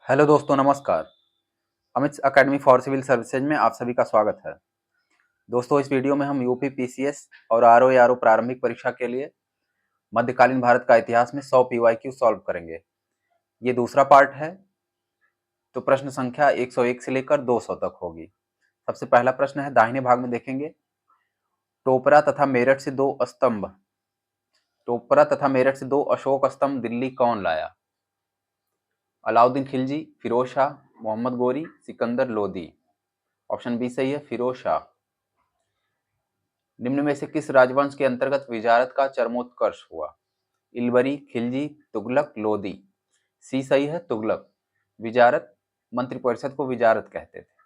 Hello दोस्तों, नमस्कार। Amit academy for civil services में आप सभी का स्वागत है। दोस्तों, इस वीडियो में हम यूपी पीसीएस और आरओ प्रारंभिक परीक्षा के लिए मध्यकालीन भारत का इतिहास में 100 पीवाईक्यू सॉल्व करेंगे। ये दूसरा पार्ट है, तो प्रश्न संख्या 101 से लेकर 200 तक होगी। सबसे पहला प्रश्न है, दाहिने भाग में देखेंगे, टोपरा तथा मेरठ से दो अशोक स्तंभ दिल्ली कौन लाया? अलाउद्दीन खिलजी, फिरोज शाह, मोहम्मद गोरी, सिकंदर लोदी। ऑप्शन बी सही है, फिरोज शाह। निम्न में से किस राजवंश के अंतर्गत विजारत का चरमोत्कर्ष हुआ? इलबरी, खिलजी, तुगलक, लोदी। सी सही है, तुगलक। विजारत, मंत्रिपरिषद को विजारत कहते थे।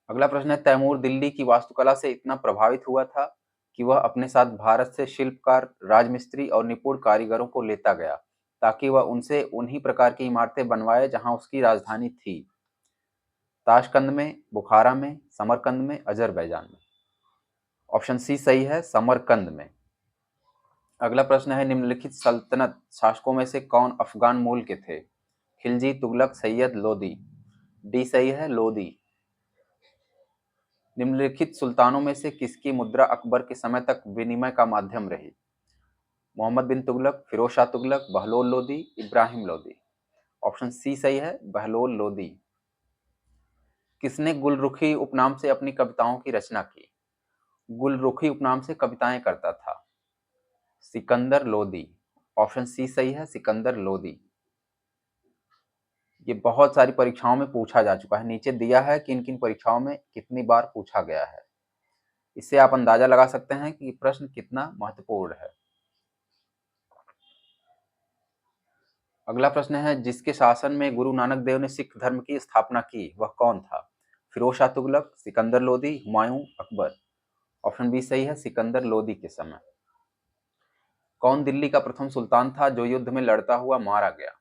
अगला प्रश्न है, तैमूर दिल्ली की वास्तुकला से इतना प्रभावित हुआ था कि वह अपने साथ भारत से शिल्पकार, राजमिस्त्री और निपुण कारीगरों को लेता गया ताकि वह उनसे उन्हीं प्रकार की इमारतें बनवाए जहां उसकी राजधानी थी। ताशकंद में, बुखारा में, समरकंद में, अजरबैजान में। ऑप्शन सी सही है, समरकंद में। अगला प्रश्न है, निम्नलिखित सल्तनत शासकों में से कौन अफगान मूल के थे? खिलजी, तुगलक, सैयद, लोदी। डी सही है, लोदी। निम्नलिखित सुल्तानों में से किसकी मुद्रा अकबर के समय तक विनिमय का माध्यम रही? मोहम्मद बिन तुगलक, फिरोज शाह तुगलक, बहलोल लोदी, इब्राहिम लोदी। ऑप्शन सी सही है, बहलोल लोदी। किसने गुलरुखी उपनाम से अपनी कविताओं की रचना की? गुलरुखी उपनाम से कविताएं करता था सिकंदर लोदी। ऑप्शन सी सही है, सिकंदर लोदी। ये बहुत सारी परीक्षाओं में पूछा जा चुका है, नीचे दिया है किन किन परीक्षाओं में कितनी बार पूछा गया है। इससे आप अंदाजा लगा सकते हैं कि प्रश्न कितना महत्वपूर्ण है। अगला प्रश्न है, जिसके शासन में गुरु नानक देव ने सिख धर्म की स्थापना की वह कौन था? फिरोज शाह तुगलक, सिकंदर लोदी, हुमायूं, अकबर। ऑप्शन बी सही है, सिकंदर लोदी के समय। कौन दिल्ली का प्रथम सुल्तान था जो युद्ध में लड़ता हुआ मारा गया?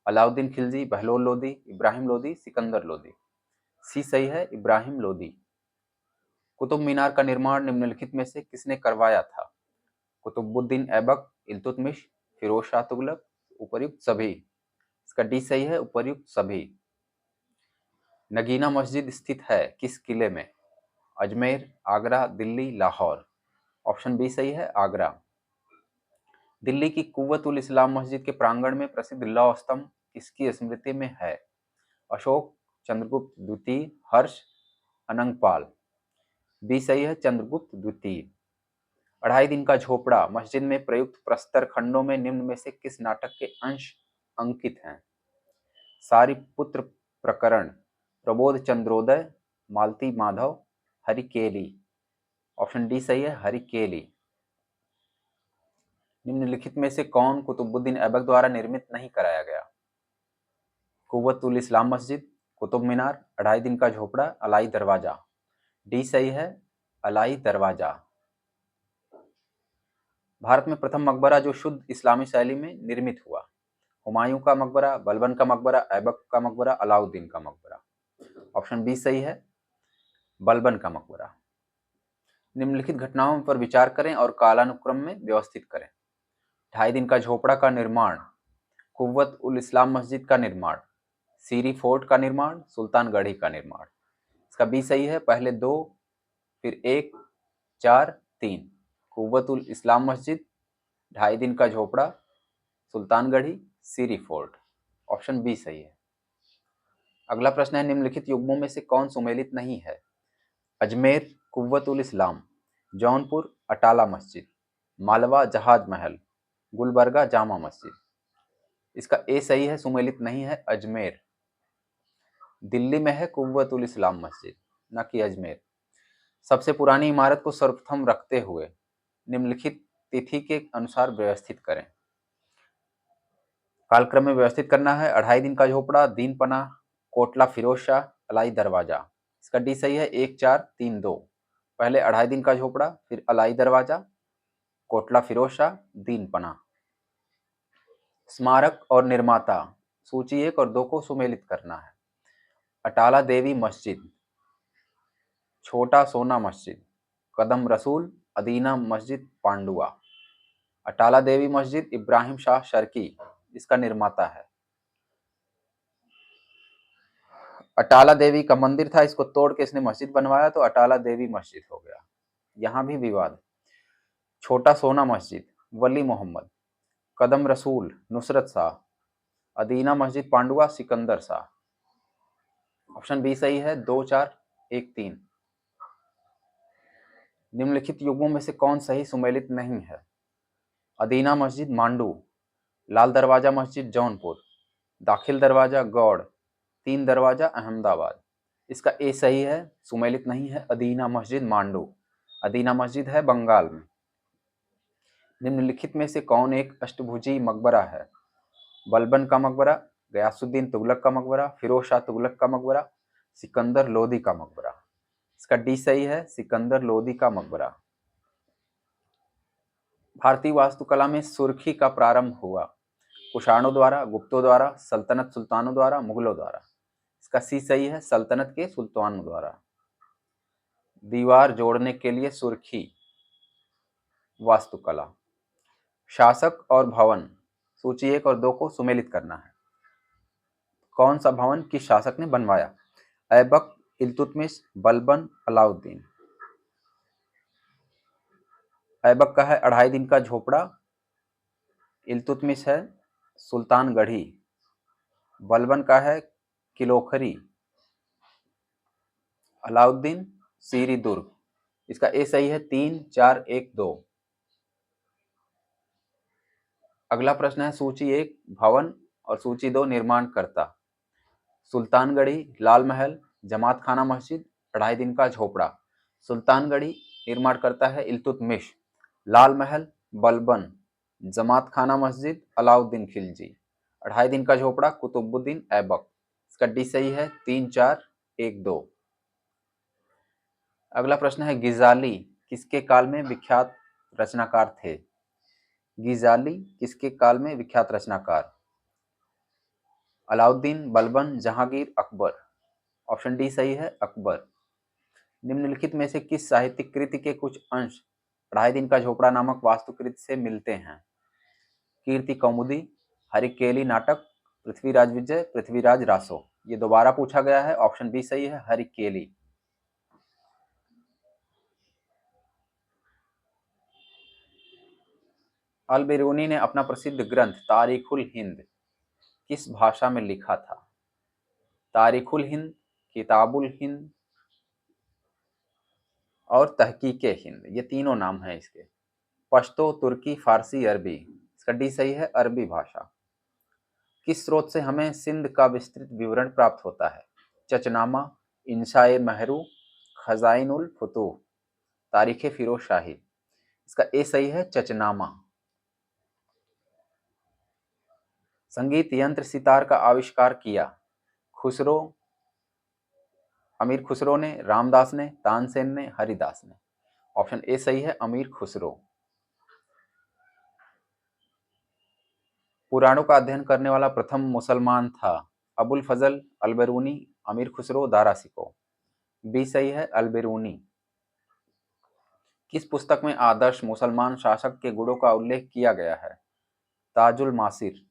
अलाउद्दीन खिलजी, बहलोल लोदी, इब्राहिम लोदी, सिकंदर लोदी। सी सही है, इब्राहिम लोदी। कुतुब मीनार का निर्माण निम्नलिखित में से किसने करवाया था? कुतुबुद्दीन ऐबक, इल्तुतमिश, फिरोज शाह तुगलक, उपर्युक्त सभी। इसका डी सही है, उपर्युक्त सभी। नगीना मस्जिद स्थित है किस किले में? अजमेर, आगरा, दिल्ली, लाहौर। ऑप्शन बी सही है, आगरा। दिल्ली की कुव्वत उल इस्लाम मस्जिद के प्रांगण में प्रसिद्ध लौह स्तंभ किसकी स्मृति में है? अशोक, चंद्रगुप्त द्वितीय, हर्ष, अनंगपाल। बी सही है, चंद्रगुप्त द्वितीय। अढ़ाई दिन का झोपड़ा मस्जिद में प्रयुक्त प्रस्तर खंडों में निम्न में से किस नाटक के अंश अंकित हैं? सारिपुत्र प्रकरण, प्रबोध चंद्रोदय, मालती माधव, हरिकेली। ऑप्शन डी सही है, हरिकेली। निम्नलिखित में से कौन कुतुबुद्दीन ऐबक द्वारा निर्मित नहीं कराया गया? कुव्वत उल इस्लाम मस्जिद, कुतुब मीनार, अढ़ाई दिन का झोपड़ा, अलाई दरवाजा। डी सही है, अलाई दरवाजा। भारत में प्रथम मकबरा जो शुद्ध इस्लामी शैली में निर्मित हुआ? हुमायूं का मकबरा, बलबन का मकबरा, ऐबक का मकबरा, अलाउद्दीन का मकबरा। ऑप्शन बी सही है, बलबन का मकबरा। निम्नलिखित घटनाओं पर विचार करें और कालानुक्रम में व्यवस्थित करें। ढाई दिन का झोपड़ा का निर्माण, कुव्वत उल इस्लाम मस्जिद का निर्माण, सीरी फोर्ट का निर्माण, सुल्तानगढ़ी का निर्माण। इसका बी सही है, पहले दो फिर एक, चार, तीन। कुव्वत उल इस्लाम मस्जिद, ढाई दिन का झोपड़ा, सुल्तानगढ़ी, सीरी फोर्ट। ऑप्शन बी सही है। अगला प्रश्न है, निम्नलिखित युग्मों में से कौन सुमेलित नहीं है? अजमेर, कुव्वत उल इस्लाम, जौनपुर, अटाला मस्जिद, मालवा, जहाज महल, गुलबर्गा, जामा मस्जिद। इसका ए सही है, सुमेलित नहीं है, अजमेर। दिल्ली में है कुव्वत उल इस्लाम मस्जिद, न कि अजमेर। सबसे पुरानी इमारत को सर्वप्रथम रखते हुए निम्नलिखित तिथि के अनुसार व्यवस्थित करें। कालक्रम में व्यवस्थित करना है। अढ़ाई दिन का झोपड़ा, दीन पना, कोटला फिरोज शाह, अलाई दरवाजा। इसका डी सही है, 1 4 3 2। पहले अढ़ाई दिन का झोपड़ा, फिर अलाई दरवाजा, कोटला फिरोज शाह, दीन पना। स्मारक और निर्माता, सूची 1 और 2 को सुमेलित करना है। अटाला देवी मस्जिद, छोटा सोना मस्जिद, कदम रसूल, अदीना मस्जिद, पांडुआ। अटाला देवी मस्जिद इब्राहिम शाह शर्की इसका निर्माता है। अटाला देवी का मंदिर था, इसको तोड़ के इसने मस्जिद बनवाया तो अटाला देवी मस्जिद हो गया। यहाँ भी विवाद। छोटा सोना मस्जिद वली मोहम्मद, कदम रसूल नुसरत शाह, अदीना मस्जिद पांडुआ सिकंदर शाह। ऑप्शन बी सही है, 2 4 1 3। निम्नलिखित युग्मों में से कौन सही सुमेलित नहीं है? अदीना मस्जिद मांडू, लाल दरवाजा मस्जिद जौनपुर, दाखिल दरवाजा गौड़, 3 दरवाजा अहमदाबाद। इसका ए सही है, सुमेलित नहीं है, अदीना मस्जिद मांडू। अदीना मस्जिद है बंगाल में। निम्नलिखित में से कौन एक अष्टभुजी मकबरा है? बलबन का मकबरा, गयासुद्दीन तुगलक का मकबरा, फिरोज शाह तुगलक का मकबरा, सिकंदर लोदी का मकबरा। इसका डी सही है, सिकंदर लोदी का मकबरा। भारतीय वास्तुकला में सुर्खी का प्रारंभ हुआ? कुषाणों द्वारा, गुप्तों द्वारा, सल्तनत सुल्तानों द्वारा, मुगलों द्वारा। इसका सी सही है, सल्तनत के सुल्तानों द्वारा। दीवार जोड़ने के लिए सुर्खी वास्तुकला। शासक और भवन, सूची 1 और 2 को सुमेलित करना है। कौन सा भवन किस शासक ने बनवाया? ऐबक, इल्तुतमिश, बलबन, अलाउद्दीन। ऐबक का है 2.5 दिन का झोपड़ा, इल्तुतमिश है सुल्तानगढ़ी, बलबन का है किलोखरी, अलाउद्दीन सीरी दुर्ग। इसका ए सही है, 3 4 1 2। अगला प्रश्न है सूची 1 भवन और सूची 2 निर्माणकर्ता। सुल्तानगढ़ी, लाल महल, जमात खाना मस्जिद, 2.5 दिन का झोपड़ा। सुल्तानगढ़ी निर्माण करता है इल्तुतमिश, लाल महल बलबन, जमात खाना मस्जिद अलाउद्दीन खिलजी, 2.5 दिन का झोपड़ा कुतुबुद्दीन ऐबक। इसका डी सही है, 3 4 1 2। अगला प्रश्न है गिजाली किसके काल में विख्यात रचनाकार थे? गिजाली किसके काल में विख्यात रचनाकार? अलाउद्दीन, बलबन, जहांगीर, अकबर। ऑप्शन डी सही है, अकबर। निम्नलिखित में से किस साहित्यिक कृति के कुछ अंश 2.5 दिन का झोपड़ा नामक वास्तुकृति से मिलते हैं? कीर्ति कौमुदी, हरिकेली नाटक, पृथ्वीराज विजय, पृथ्वीराज रासो। ये दोबारा पूछा गया है, ऑप्शन बी सही है, हरिकेली। अल बिरूनी ने अपना प्रसिद्ध ग्रंथ तारीखुल हिंद किस भाषा में लिखा था? तारीखुल हिंद, किताबुल हिंद और तहकीके हिंद, ये तीनों नाम हैं इसके। पश्तो, तुर्की, फारसी, अरबी। इसका डी सही है, अरबी भाषा। किस स्रोत से हमें सिंध का विस्तृत विवरण प्राप्त होता है? चचनामा, इंशाए महरू, खजाइन उल फुतूह, तारीखे फिरोज शाही। इसका ए सही है, चचनामा। संगीत यंत्र सितार का आविष्कार किया? खुसरो, अमीर खुसरो ने, रामदास ने, तानसेन ने, हरिदास ने। ऑप्शन ए सही है, अमीर खुसरो। पुराणों का अध्ययन करने वाला प्रथम मुसलमान था? अबुल फजल, अलबेरूनी, अमीर खुसरो, दारा सिको। बी सही है, अलबेरूनी। किस पुस्तक में आदर्श मुसलमान शासक के गुणों का उल्लेख किया गया है? ताजुल मासिर,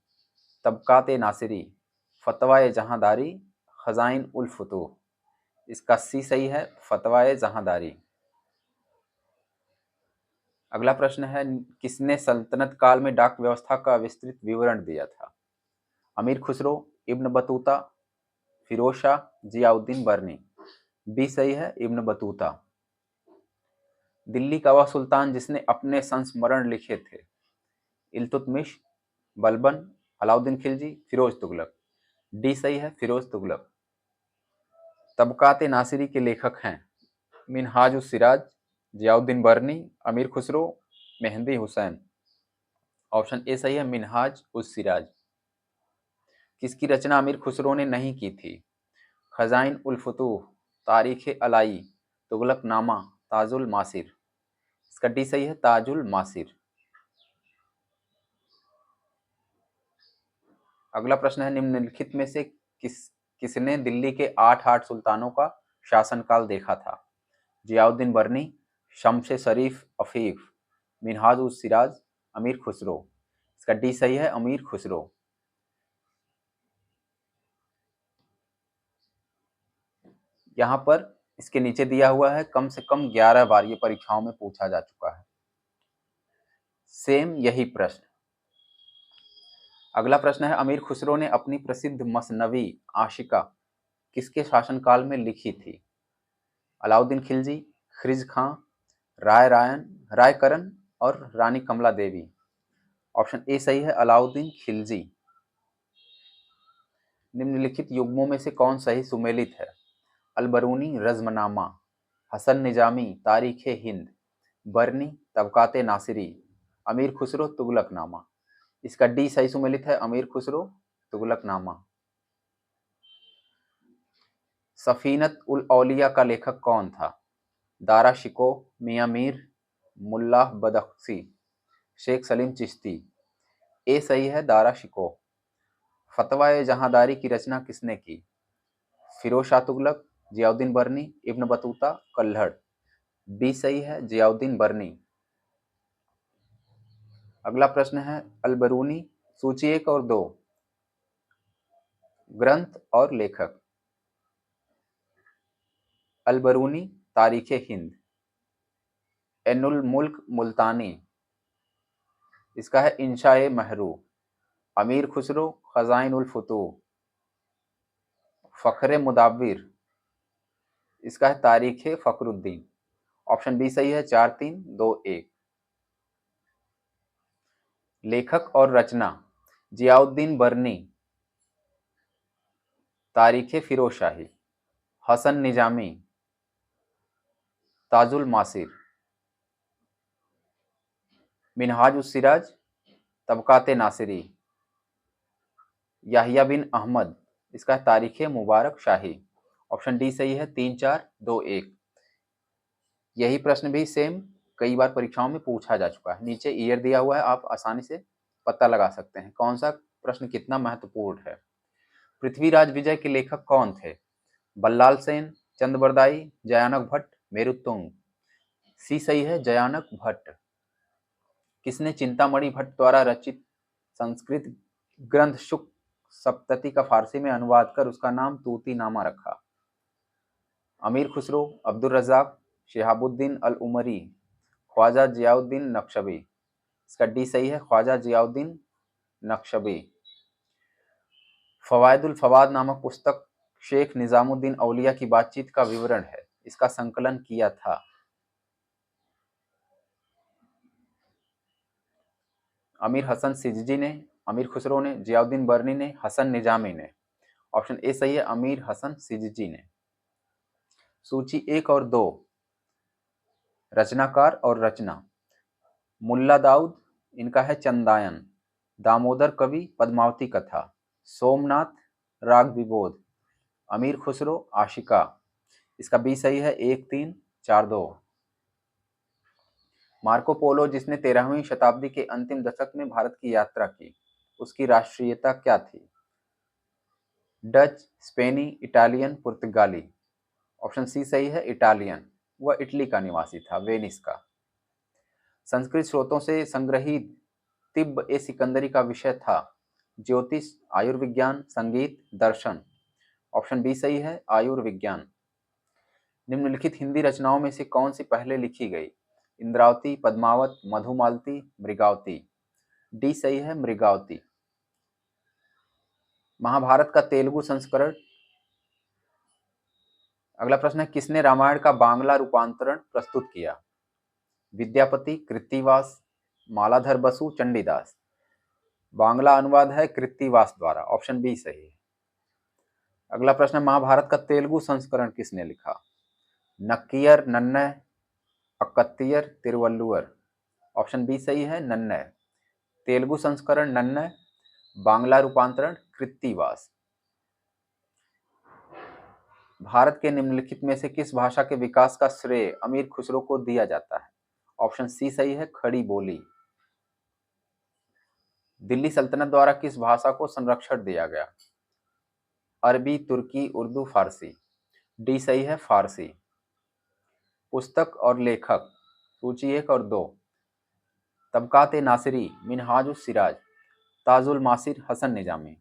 तबकात नासिरी, फतवाए जहांदारी, खजाइन उल फुतूह। इसका सी सही है, फतवाए जहांदारी। अगला प्रश्न है किसने सल्तनत काल में डाक व्यवस्था का विस्तृत विवरण दिया था? अमीर खुसरो, इब्न बतूता, फिरोज शाह, जियाउद्दीन बर्नी। बी सही है, इब्न बतूता। दिल्ली का वह सुल्तान जिसने अपने संस्मरण लिखे थे? इल्तुतमिश, बलबन, अलाउद्दीन खिलजी, फिरोज तुगलक। डी सही है, फिरोज तुगलक। तबकात नासिरी के लेखक हैं मिनहाज उस सिराज, जियाउद्दीन बर्नी, अमीर खुसरो, मेहंदी हुसैन। ऑप्शन ए सही है, मिनहाज उस सिराज। किसकी रचना अमीर खुसरो ने नहीं की थी? खजाइन उल फुतूह, तारीख अलाई, तुगलक नामा, ताजुल मासिर। इसका डी सही है, ताजुल मासिर। अगला प्रश्न है निम्नलिखित में से किसने दिल्ली के 8 सुल्तानों का शासनकाल देखा था? जियाउद्दीन बर्नी, शम्स शरीफ अफीफ, मिनहाज उस सिराज, अमीर खुसरो। इसका डी सही है, अमीर खुसरो। यहाँ पर इसके नीचे दिया हुआ है, कम से कम 11 बार ये परीक्षाओं में पूछा जा चुका है सेम यही प्रश्न। अगला प्रश्न है, अमीर खुसरो ने अपनी प्रसिद्ध मसनवी आशिका किसके शासनकाल में लिखी थी? अलाउद्दीन खिलजी, खिरिज खां, रायकरण और रानी कमला देवी। ऑप्शन ए सही है, अलाउद्दीन खिलजी। निम्नलिखित युग्मों में से कौन सही सुमेलित है? अलबरूनी रज़्मनामा, हसन निजामी तारीख़ हिंद, बरनी तबकात नासिरी, अमीर खुसरो तुगलकनामा। इसका डी सही सुमेलित है, अमीर खुसरो तुगलकनामा। सफीनत उल औलिया का लेखक कौन था? दारा शिको, मियां मीर, मुल्ला बदख्शी, शेख सलीम चिश्ती। ए सही है, दारा शिको। फतवा जहांदारी की रचना किसने की? फिरोज शाह तुगलक, जियाउद्दीन बरनी, इब्न बतूता, कल्हड़। बी सही है, जियाउद्दीन बरनी। अगला प्रश्न है, अलबरूनी सूची 1 और 2 ग्रंथ और लेखक। अलबरूनी तारीख़ हिंद, एनुल मुल्क मुल्तानी, इसका है इंशाए महरू, अमीर खुसरो खजाइन उल फुतूह, फखरे मुदाव्विर, इसका है तारीख़ फखरुद्दीन। ऑप्शन बी सही है, 4-3-2-1। लेखक और रचना, जियाउद्दीन बरनी, तारीख़ फिरोज शाही, हसन निजामी, ताजुल मासिर, मिनहाज उस सिराज, तबकात नासिरी, याहिया बिन अहमद, इसका तारीख़ मुबारक शाही। ऑप्शन डी सही है, 3-4-2-1। यही प्रश्न भी सेम कई बार परीक्षाओं में पूछा जा चुका है। नीचे ईयर दिया हुआ है, आप आसानी से पता लगा सकते हैं कौन सा प्रश्न कितना महत्वपूर्ण है। पृथ्वीराज विजय के लेखक कौन थे? बल्लाल सेन, चंद्रबरदाई, जयानक भट्ट, मेरुत्तुंग। सी सही है, जयानक भट्ट। किसने चिंतामणि भट्ट द्वारा रचित संस्कृत ग्रंथ शुक सप्तति का फारसी में अनुवाद कर उसका नाम तूतीनामा रखा? अमीर खुसरो, अब्दुल रज़ाक, शिहाबुद्दीन अल उमरी, ख्वाजा जियाउद्दीन नक्शबी। इसका डी सही है, ख्वाजा जियाउद्दीन नक्शबी। फवायदुल फवाद नामक पुस्तक शेख निजामुद्दीन औलिया की बातचीत का विवरण है, इसका संकलन किया था? अमीर हसन सिजजी ने, अमीर खुसरो ने, जियाउद्दीन बरनी ने, हसन निजामी ने। ऑप्शन ए सही है, अमीर हसन सिजजी ने। सूची 1 और 2 रचनाकार और रचना, मुल्ला दाऊद, इनका है चंदायन, दामोदर कवि पद्मावती कथा, सोमनाथ राग विबोध, अमीर खुसरो आशिका। इसका बी सही है, 1-3-4-2। मार्को पोलो जिसने 13वीं शताब्दी के अंतिम दशक में भारत की यात्रा की, उसकी राष्ट्रीयता क्या थी? डच, स्पेनी, इटालियन, पुर्तगाली। ऑप्शन सी सही है, इटालियन। वह इटली का निवासी था, वेनिस का। संस्कृत स्रोतों से संग्रहित तिब्ब ए सिकंदरी का विषय था ज्योतिष, आयुर्विज्ञान, संगीत, दर्शन। ऑप्शन बी सही है, आयुर्विज्ञान। निम्नलिखित हिंदी रचनाओं में से कौन सी पहले लिखी गई? इंद्रावती, पद्मावत, मधुमालती, मृगावती। डी सही है, मृगावती। महाभारत का तेलुगु संस्करण। अगला प्रश्न है, किसने रामायण का बांग्ला रूपांतरण प्रस्तुत किया? विद्यापति, कृत्तिवास, मालाधर बसु, चंडीदास। बांग्ला अनुवाद है कृत्तिवास द्वारा। ऑप्शन बी सही है। अगला प्रश्न, महाभारत का तेलुगु संस्करण किसने लिखा? नक्कियर, नन्नय, अक्कतियर, तिरुवल्लुवर। ऑप्शन बी सही है, नन्नय। तेलुगु संस्करण नन्नय, बांग्ला रूपांतरण कृत्तिवास। भारत के निम्नलिखित में से किस भाषा के विकास का श्रेय अमीर खुसरो को दिया जाता है? ऑप्शन सी सही है, खड़ी बोली। दिल्ली सल्तनत द्वारा किस भाषा को संरक्षण दिया गया? अरबी, तुर्की, उर्दू, फारसी। डी सही है, फारसी। पुस्तक और लेखक, सूची 1 और 2 तबकात नासिरी, मिनहाजुस सिराज, ताजुल मासिर हसन निजामी,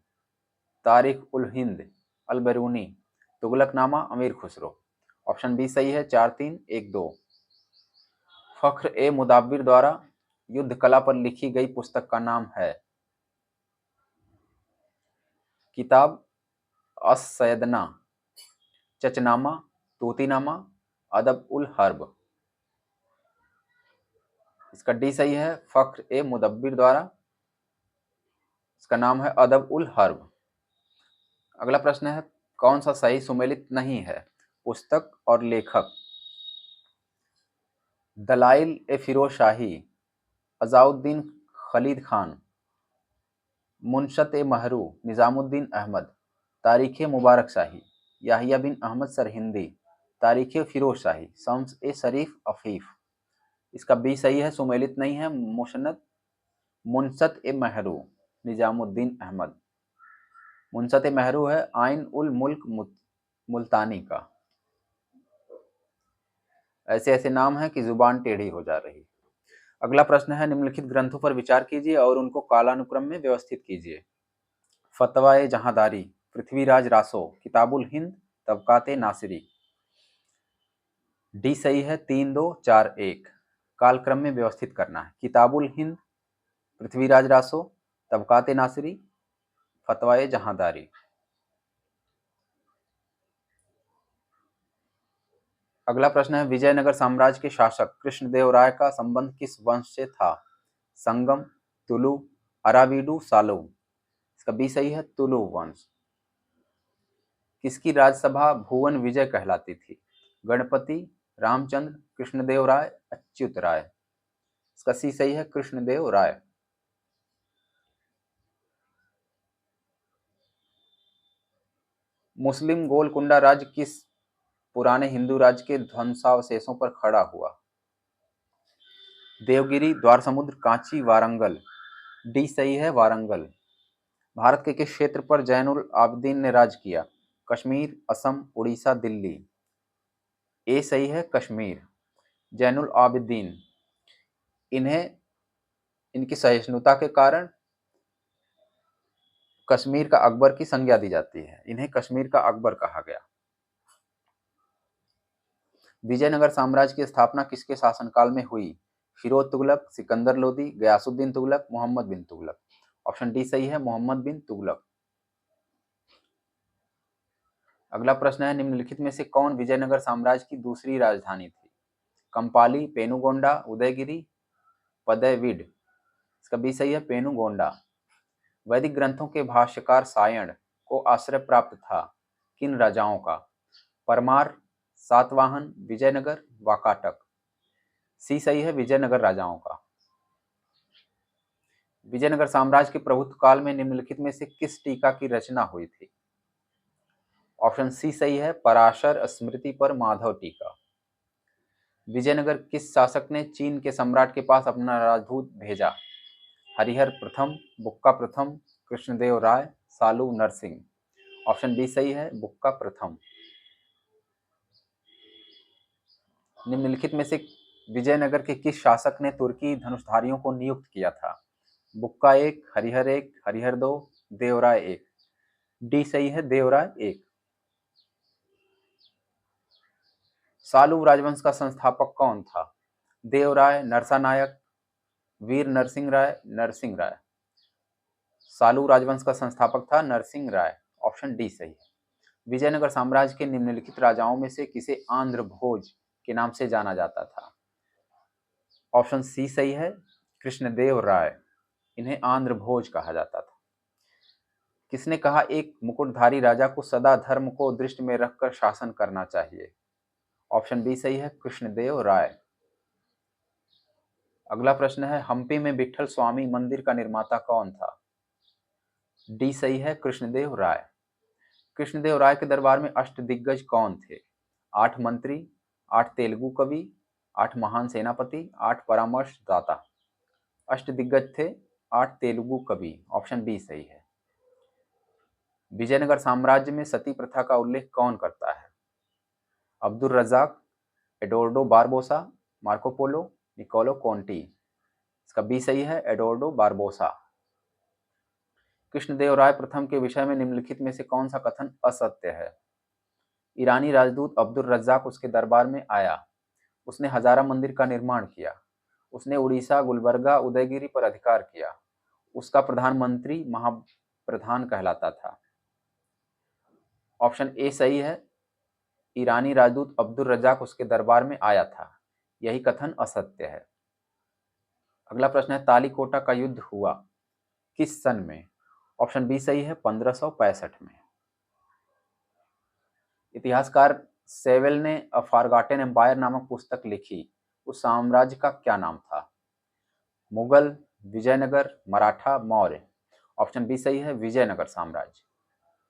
तारिख उल हिंद अल बैरूनी, तुगलकनामा अमीर खुसरो। ऑप्शन बी सही है, 4-3-1-2। फख्र ए मुदाब्बिर द्वारा युद्ध कला पर लिखी गई पुस्तक का नाम है किताब अस-सैयदना, चचनामा, तूतीनामा, अदब उल हर्ब। इसका डी सही है, फख्र ए मुदब्बिर द्वारा, इसका नाम है अदब उल हर्ब। अगला प्रश्न है, कौन सा सही सुमेलित नहीं है? पुस्तक और लेखक। दलाइल ए फिरोज शाही, अजाउद्दीन खलीद खान, मुनशत ए महरू, निजामुद्दीन अहमद, तारीख मुबारक शाही, याहिया बिन अहमद सरहिंदी, तारीख फिरोज शाही, शम्स ए शरीफ अफीफ। इसका बी सही है, सुमेलित नहीं है, मुसन्नद मुनशत ए महरू, निजामुद्दीन अहमद। मुनशत ए महरू है आइन उल मुल्क मुल्तानी का। ऐसे ऐसे नाम हैं कि जुबान टेढ़ी हो जा रही। अगला प्रश्न है, निम्नलिखित ग्रंथों पर विचार कीजिए और उनको कालानुक्रम में व्यवस्थित कीजिए। फतवा-ए जहांदारी, पृथ्वीराज रासो, किताबुल हिंद, तबकात-ए नासिरी। डी सही है, 3-2-4-1। कालक्रम में व्यवस्थित करना है। किताबुल हिंद, पृथ्वीराज रासो, तबकात-ए नासिरी, फतवा-ए जहांदारी। अगला प्रश्न है, विजयनगर साम्राज्य के शासक कृष्णदेव राय का संबंध किस वंश से था? संगम, तुलु, अरावीडु, सालू। इसका बी सही है, तुलु वंश। किसकी राजसभा भुवन विजय कहलाती थी? गणपति, रामचंद्र, कृष्णदेव राय, अच्युत राय। इसका सी सही है, कृष्णदेव राय। मुस्लिम गोलकुंडा राज्य किस पुराने हिंदू राज्य के ध्वंसावशेषों पर खड़ा हुआ? देवगिरी, द्वारसमुद्र, कांची, वारंगल। डी सही है, वारंगल। भारत के किस क्षेत्र पर जैनुल आबिदीन ने राज किया? कश्मीर, असम, उड़ीसा, दिल्ली। ए सही है, कश्मीर। जैनुल आबिदीन, इन्हें इनकी सहिष्णुता के कारण कश्मीर का अकबर की संज्ञा दी जाती है। इन्हें कश्मीर का अकबर कहा गया। विजयनगर साम्राज्य की स्थापना किसके शासनकाल में हुई? फिरोज तुगलक, सिकंदर लोदी, गयासुद्दीन तुगलक, मोहम्मद बिन तुगलक। ऑप्शन डी सही है, मोहम्मद बिन तुगलक। अगला प्रश्न है, निम्नलिखित में से कौन विजयनगर साम्राज्य की दूसरी राजधानी थी? कंपाली, पेनुगोंडा, उदयगिरी, पदयविड। इसका बी सही है, पेनुगोंडा। वैदिक ग्रंथों के भाष्यकार सायण को आश्रय प्राप्त था किन राजाओं का? परमार, सातवाहन, विजयनगर, वाकाटक। सी सही है, विजयनगर राजाओं का। विजयनगर साम्राज्य के प्रभुत्व काल में निम्नलिखित में से किस टीका की रचना हुई थी? ऑप्शन सी सही है, पराशर स्मृति पर माधव टीका। विजयनगर किस शासक ने चीन के सम्राट के पास अपना राजदूत भेजा? हरिहर प्रथम, बुक्का प्रथम, कृष्णदेव राय, सालू नरसिंह। ऑप्शन बी सही है, बुक्का प्रथम। निम्नलिखित में से विजयनगर के किस शासक ने तुर्की धनुषधारियों को नियुक्त किया था? बुक्का 1, हरिहर 1, हरिहर 2, देवराय 1। डी सही है, देवराय 1। सालू राजवंश का संस्थापक कौन था? देवराय, नरसानायक, वीर नरसिंह राय, नरसिंह राय। सालू राजवंश का संस्थापक था नरसिंह राय। ऑप्शन डी सही है। विजयनगर साम्राज्य के निम्नलिखित राजाओं में से किसे आंध्र भोज के नाम से जाना जाता था? ऑप्शन सी सही है, कृष्णदेव राय। इन्हें आंध्र भोज कहा जाता था। किसने कहा एक मुकुटधारी राजा को सदा धर्म को दृष्टि में रखकर शासन करना चाहिए? ऑप्शन बी सही है, कृष्णदेव राय। अगला प्रश्न है, हम्पी में विट्ठल स्वामी मंदिर का निर्माता कौन था? डी सही है, कृष्णदेव राय। कृष्णदेव राय के दरबार में अष्टदिग्गज कौन थे? 8 मंत्री, 8 तेलुगु कवि, 8 महान सेनापति, 8 परामर्शदाता। अष्टदिग्गज थे 8 तेलुगु कवि। ऑप्शन बी सही है। विजयनगर साम्राज्य में सती प्रथा का उल्लेख कौन करता है? Abdul Razzaq, Eduardo Barbosa, Marco Polo, Niccolo Conti. इसका बी सही है, एडोर्डो बारबोसा। कृष्णदेव राय प्रथम के विषय में निम्नलिखित में से कौन सा कथन असत्य है? ईरानी राजदूत अब्दुल रज्जाक उसके दरबार में आया, उसने हजारा मंदिर का निर्माण किया, उसने उड़ीसा, गुलबर्गा, उदयगिरी पर अधिकार किया, उसका प्रधानमंत्री महाप्रधान कहलाता था। ऑप्शन ए सही है, ईरानी राजदूत अब्दुल रज्जाक उसके दरबार में आया था, यही कथन असत्य है। अगला प्रश्न है, तालीकोटा का युद्ध हुआ किस सन में? ऑप्शन बी सही है, 1565 में। इतिहासकार सेवेल ने अ फॉरगॉटन एम्पायर नामक पुस्तक लिखी, उस साम्राज्य का क्या नाम था? मुगल, विजयनगर, मराठा, मौर्य। ऑप्शन बी सही है, विजयनगर साम्राज्य,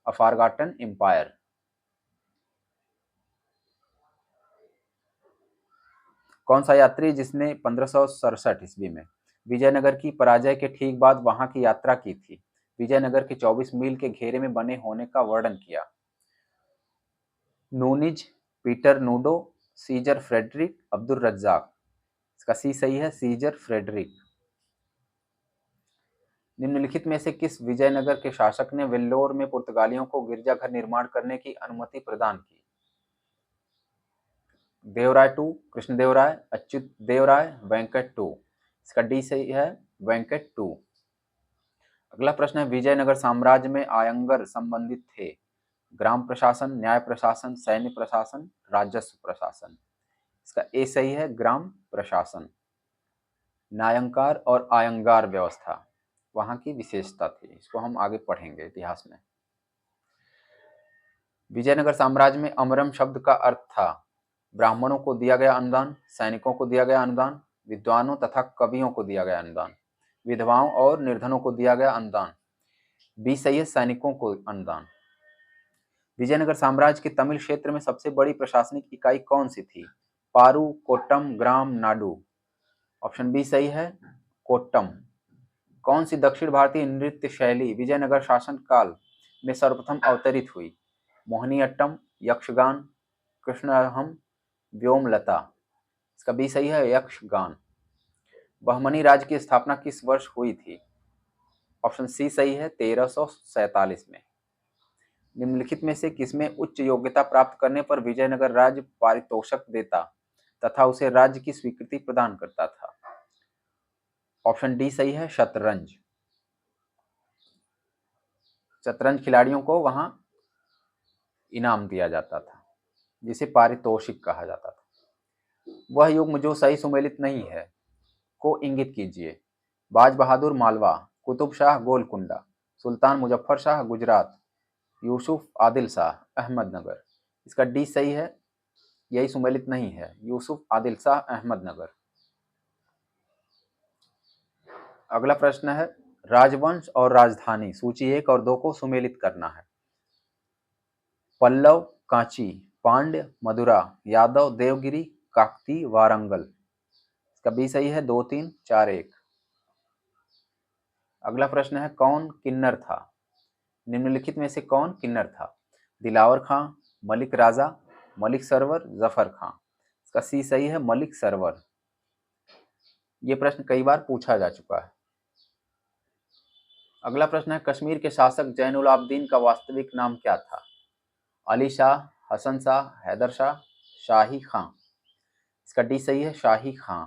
अ फॉरगॉटन एम्पायर। कौन सा यात्री जिसने 1567 ईस्वी में विजयनगर की पराजय के ठीक बाद वहां की यात्रा की थी, विजयनगर के 24 मील के घेरे में बने होने का वर्णन किया? Nuniz, Peter Nudo, Caesar Frederick, Abdul Razzaq. इसका सी सही है, सीजर फ्रेडरिक। निम्नलिखित में से किस विजयनगर के शासक ने वेल्लोर में पुर्तगालियों को गिरजाघर निर्माण करने की अनुमति प्रदान की? Devaraya two, Krishnadevaraya, Achyuta Devaraya, Venkata two. इसका डी सही है, वेंकट टू। अगला प्रश्न है, विजयनगर साम्राज्य में आयंगर संबंधित थे? ग्राम प्रशासन, न्याय प्रशासन, सैन्य प्रशासन, राजस्व प्रशासन। इसका ए सही है, ग्राम प्रशासन। न्यायंकार और आयंगार व्यवस्था वहां की विशेषता थी, इसको हम आगे पढ़ेंगे इतिहास में। विजयनगर साम्राज्य में अमरम शब्द का अर्थ था ब्राह्मणों को दिया गया अनुदान, सैनिकों को दिया गया अनुदान, विद्वानों तथा कवियों को दिया गया अनुदान, विधवाओं और निर्धनों को दिया गया अनुदान। बी सही है, सैनिकों को अनुदान। विजयनगर साम्राज्य के तमिल क्षेत्र में सबसे बड़ी प्रशासनिक इकाई कौन सी थी? पारू, कोट्टम, ग्राम, नाडु। ऑप्शन बी सही है, कोट्टम। कौन सी दक्षिण भारतीय नृत्य शैली विजयनगर शासन काल में सर्वप्रथम अवतरित हुई? मोहिनीअट्टम, यक्षगान, कृष्णहम, व्योमलता। इसका बी सही है, यक्षगान। बहमनी राज्य की स्थापना किस वर्ष हुई थी? ऑप्शन सी सही है, 1347 में। निम्नलिखित में से किसमें उच्च योग्यता प्राप्त करने पर विजयनगर राज्य पारितोषक देता तथा उसे राज्य की स्वीकृति प्रदान करता था? ऑप्शन डी सही है, शतरंज। शतरंज खिलाड़ियों को वहां इनाम दिया जाता था, जिसे पारितोषिक कहा जाता था। वह युग्म जो सही सुमेलित नहीं है को इंगित कीजिए। बाज बहादुर मालवा, कुतुब शाह गोलकुंडा, सुल्तान मुजफ्फर शाह गुजरात, यूसुफ आदिल शाह अहमदनगर। इसका डी सही है, यही सुमेलित नहीं है, यूसुफ आदिल शाह अहमदनगर। अगला प्रश्न है, राजवंश और राजधानी सूची 1 और 2 को सुमेलित करना है। पल्लव, कांची, पांड्य, मदुरा, यादव, देवगिरी, काकती, वारंगल। इसका बी सही है, 2, 3, 4, 1। अगला प्रश्न है, कौन किन्नर था? निम्नलिखित में से कौन किन्नर था? दिलावर खां, मलिक राजा, मलिक सरवर, जफर खां। इसका सी सही है, मलिक सरवर। ये प्रश्न कई बार पूछा जा चुका है। अगला प्रश्न है, कश्मीर के शासक जैनुल आबदीन का वास्तविक नाम क्या था? अली शाह, हसन शाह, हैदर शाह, शाही खां। इसका डी सही है, शाही खां।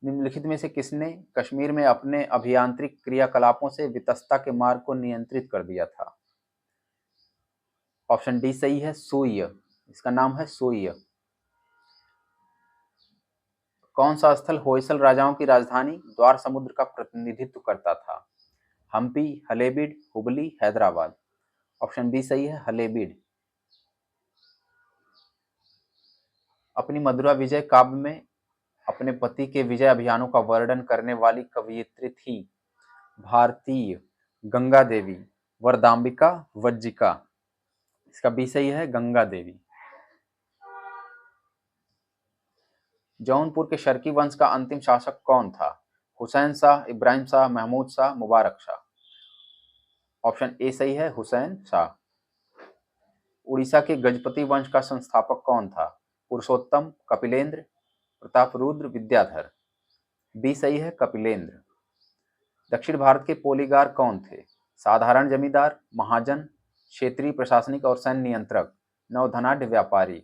निम्नलिखित में से किसने कश्मीर में अपने अभियांत्रिक क्रियाकलापों से वितस्ता के मार्ग को नियंत्रित कर दिया था? ऑप्शन डी सही है, सूर्य। इसका नाम है सूर्य। कौन सा स्थल होयसल राजाओं की राजधानी द्वार समुद्र का प्रतिनिधित्व करता था? हम्पी, हलेबीड, हुबली, हैदराबाद। ऑप्शन बी सही है, हलेबीड। अपनी मधुरा विजय काव्य में अपने पति के विजय अभियानों का वर्णन करने वाली कवयित्री थी भारतीय गंगा देवी, वरदाम्बिका, वज्जिका। इसका बी सही है, गंगा देवी। जौनपुर के शर्की वंश का अंतिम शासक कौन था? हुसैन शाह, इब्राहिम शाह, महमूद शाह, मुबारक शाह। ऑप्शन ए सही है, हुसैन शाह। उड़ीसा के गजपति वंश का संस्थापक कौन था? पुरुषोत्तम, कपिलेंद्र, प्रतापरुद्र विद्याधर। बी सही है, कपिलेंद्र। दक्षिण भारत के पोलीगार कौन थे? साधारण जमींदार, महाजन, क्षेत्रीय प्रशासनिक और सैन्य नियंत्रक, नौधनाढ़ व्यापारी।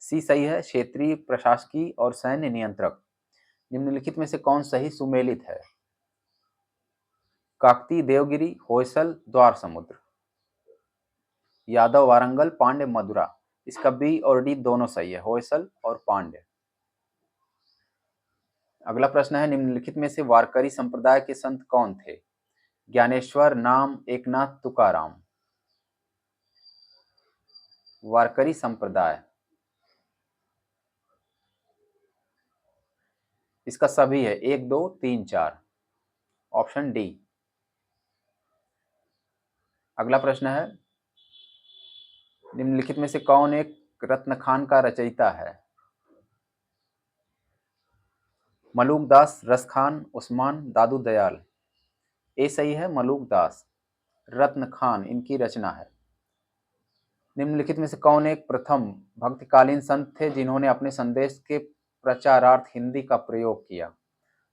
सी सही है, क्षेत्रीय प्रशासकीय और सैन्य नियंत्रक। निम्नलिखित में से कौन सही सुमेलित है? काकती, देवगिरी, होयसल, द्वार समुद्र। यादव, वारंगल, पांड्य, मदुरा। इसका बी और डी दोनों सही है, होयसल और पांड्य। अगला प्रश्न है, निम्नलिखित में से वारकरी संप्रदाय के संत कौन थे? ज्ञानेश्वर, नाम, एकनाथ, तुकाराम। वारकरी संप्रदाय, इसका सभी है, 1 2 3 4, ऑप्शन डी। अगला प्रश्न है, निम्नलिखित में से कौन एक रत्नखान का रचयिता है? मलूक दास, रसखान, उस्मान, दादू दयाल। ए सही है, मलूक दास। रत्नखान इनकी रचना है। निम्नलिखित में से कौन एक प्रथम भक्तिकालीन संत थे जिन्होंने अपने संदेश के प्रचारार्थ हिंदी का प्रयोग किया?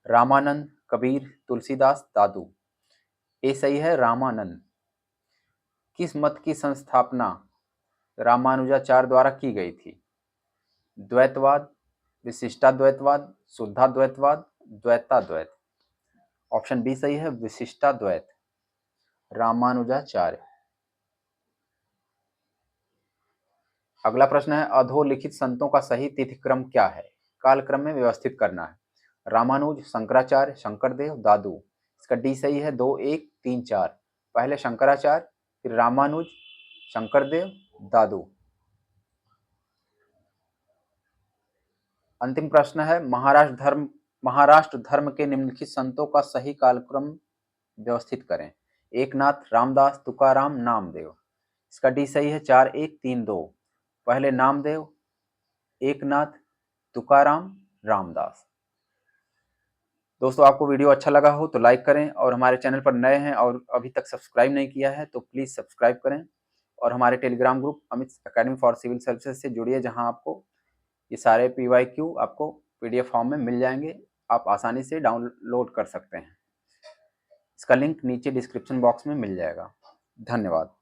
रामानंद, कबीर, तुलसीदास, दादू। ए सही है, रामानंद। किस मत की संस्थापना रामानुजाचार्य द्वारा की गई थी? द्वैतवाद, विशिष्टाद्वैतवाद, शुद्धाद्वैतवाद, द्वैताद्वैत। ऑप्शन बी सही है, विशिष्टाद्वैत। रामानुजाचार्य। अगला प्रश्न है, अधोलिखित संतों का सही तिथिक्रम क्या है? कालक्रम में व्यवस्थित करना है। रामानुज, शंकराचार्य, शंकरदेव, दादू। इसका डी सही है, 2 1 3 4। पहले शंकराचार्य, फिर रामानुज, शंकरदेव, दादू। अंतिम प्रश्न है, महाराष्ट्र धर्म के निम्नलिखित संतों का सही कालक्रम व्यवस्थित करें। एकनाथ, रामदास, तुकाराम, नामदेव। इसका डी सही है, 4 1 3 2। पहले नामदेव, एकनाथ, तुकाराम, रामदास। दोस्तों, आपको वीडियो अच्छा लगा हो तो लाइक करें, और हमारे चैनल पर नए हैं और अभी तक सब्सक्राइब नहीं किया है तो प्लीज़ सब्सक्राइब करें, और हमारे Telegram group Amit academy for civil services से जुड़िए, जहां आपको ये सारे PYQ आपको PDF फॉर्म में मिल जाएंगे। आप आसानी से डाउनलोड कर सकते हैं। इसका लिंक नीचे डिस्क्रिप्शन बॉक्स में मिल जाएगा। धन्यवाद।